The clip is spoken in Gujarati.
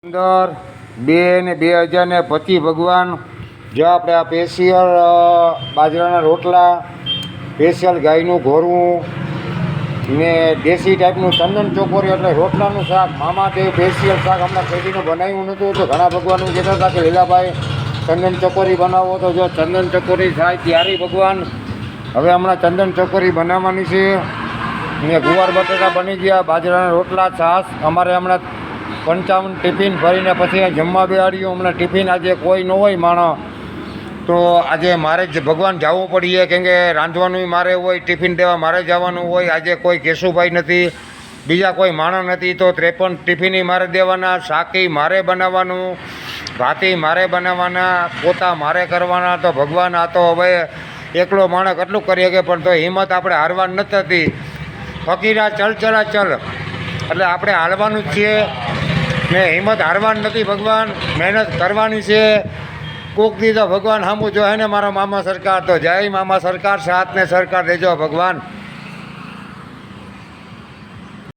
2025 ભગવાન જો આપણે આ સ્પેશિયલ બાજરાના રોટલા, સ્પેશિયલ ગાયનું ઘોરવું ને દેશી ટાઈપનું ચંદન ચોકોરી એટલે રોટલાનું શાક, મામા તે સ્પેશિયલ શાક હમણાં ખેતીનું બનાવ્યું નહોતું તો ઘણા ભગવાન કહેતા હતા કે લીલાભાઈ ચંદન ચોકોરી બનાવો, તો જો ચંદન ચોકોરી થાય ત્યારે ભગવાન હવે હમણાં ચંદન ચોકોરી બનાવવાની છે ને ગુવાર બટાટા બની ગયા, બાજરાના રોટલા, છાશ. અમારે હમણાં 55 ટિફિન ભરીને પછી જમવા બેહાડ્યું. હમણાં ટિફિન આજે કોઈ ન હોય માણસ તો આજે મારે જ ભગવાન જવું પડીએ, કેમ કે રાંધવાનું મારે હોય, ટિફિન દેવા મારે જવાનું હોય. આજે કોઈ કેશુભાઈ નથી, બીજા કોઈ માણસ નથી, તો 53 ટિફિન મારે દેવાના, શાકી મારે બનાવવાનું, ભાતી મારે બનાવવાના, પોતા મારે કરવાના. તો ભગવાન આ તો હવે એકલો માણસ કેટલું કરીએ કે, પણ તો હિંમત આપણે હારવાની નથી થતી. ફકીરા ચલ ચલા ચલ એટલે આપણે હારવાનું જ છીએ ને, હિંમત હારવાની નથી. ભગવાન મહેનત કરવાની છે. કોક દી તો ભગવાન સામું જો હે ને મારા મામા સરકાર, તો જય મામા સરકાર, સાથ ને સરકાર દેજો ભગવાન.